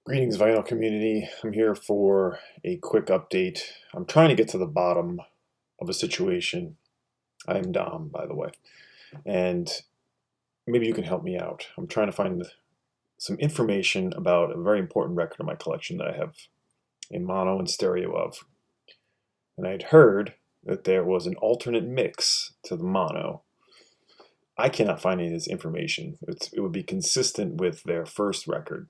Greetings, Vinyl community. I'm here for a quick update. I'm trying to get to the bottom of a situation. I'm Dom, by the way, and maybe you can help me out. I'm trying to find some information about a very important record in my collection that I have a mono and stereo of. And I'd heard that there was an alternate mix to the mono. I cannot find any of this information. It would be consistent with their first record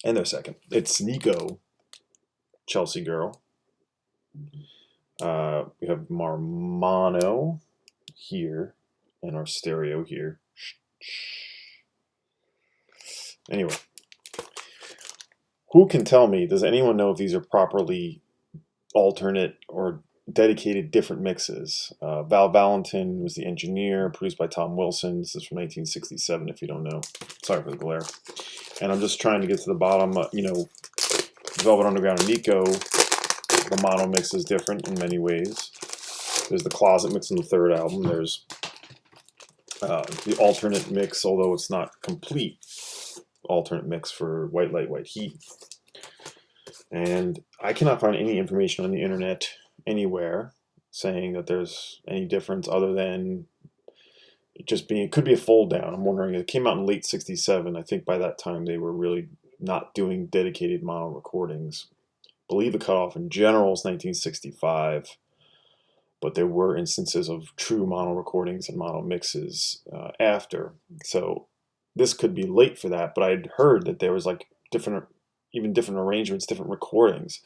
and their second. It's Nico, Chelsea Girl. We have our mono here and our stereo here. Anyway, who can tell me, does anyone know if these are properly alternate or dedicated different mixes? Val Valentin was the engineer, produced by Tom Wilson. This is from 1967, if you don't know. Sorry for the glare. And I'm just trying to get to the bottom. Velvet Underground and Nico, the mono mix is different in many ways. There's the closet mix in the third album. There's the alternate mix, although it's not complete alternate mix for White Light, White Heat. And I cannot find any information on the internet anywhere saying that there's any difference other than it just being, it could be a fold down. I'm wondering, it came out in late 67. I think by that time they were really not doing dedicated mono recordings. I believe the cutoff in general is 1965, but there were instances of true mono recordings and mono mixes after. So this could be late for that, but I'd heard that there was like different arrangements, different recordings.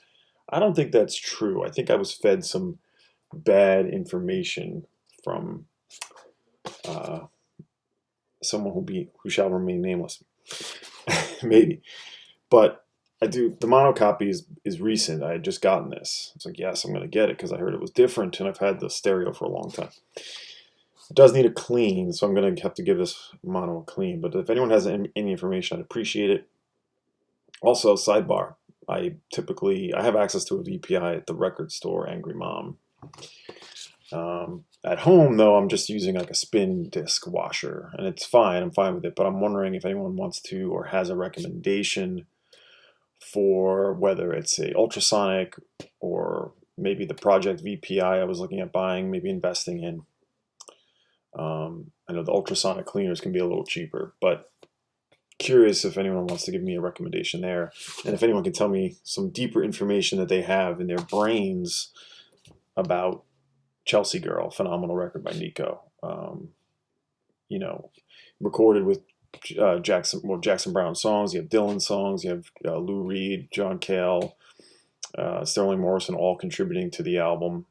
I don't think that's true. I think I was fed some bad information from someone who shall remain nameless. Maybe. But the mono copy is recent. I had just gotten this. It's like, yes, I'm going to get it because I heard it was different, and I've had the stereo for a long time. It does need a clean, so I'm going to have to give this mono a clean. But if anyone has any information, I'd appreciate it. Also, sidebar, I have access to a VPI at the record store, Angry Mom. At home, though, I'm just using like a spin disc washer, and it's fine. I'm fine with it, but I'm wondering if anyone wants to or has a recommendation for whether it's a Ultrasonic or maybe the Project VPI I was looking at buying, maybe investing in. I know the Ultrasonic cleaners can be a little cheaper, but curious if anyone wants to give me a recommendation there, and if anyone can tell me some deeper information that they have in their brains about Chelsea Girl, phenomenal record by Nico. Recorded with Jackson Brown songs. You have Dylan songs. You have Lou Reed, John Cale, Sterling Morrison, all contributing to the album.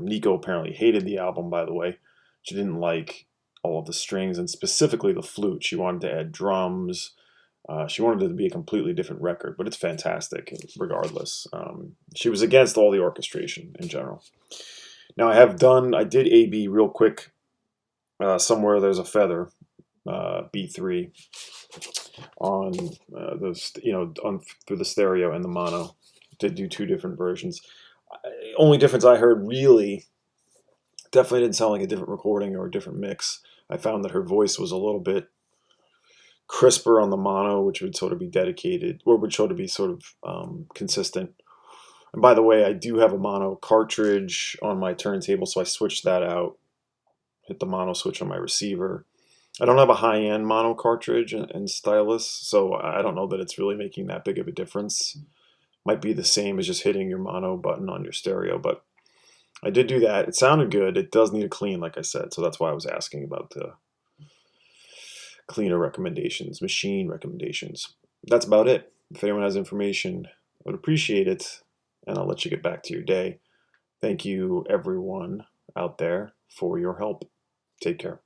Nico apparently hated the album, by the way. She didn't like all of the strings and specifically the flute. She wanted to add drums. She wanted it to be a completely different record, but it's fantastic regardless. She was against all the orchestration in general. Now I did A/B real quick. Somewhere There's a Feather, B3, on through the stereo and the mono. Did do two different versions. Only difference I heard really definitely didn't sound like a different recording or a different mix. I found that her voice was a little bit crisper on the mono, which would sort of be dedicated, or would sort of be sort of consistent. And by the way, I do have a mono cartridge on my turntable, so I switched that out. Hit the mono switch on my receiver. I don't have a high-end mono cartridge and stylus, so I don't know that it's really making that big of a difference. Might be the same as just hitting your mono button on your stereo, but I did do that. It sounded good. It does need a clean, like I said, so that's why I was asking about the cleaner recommendations, machine recommendations. That's about it. If anyone has information, I would appreciate it, and I'll let you get back to your day. Thank you, everyone out there, for your help. Take care.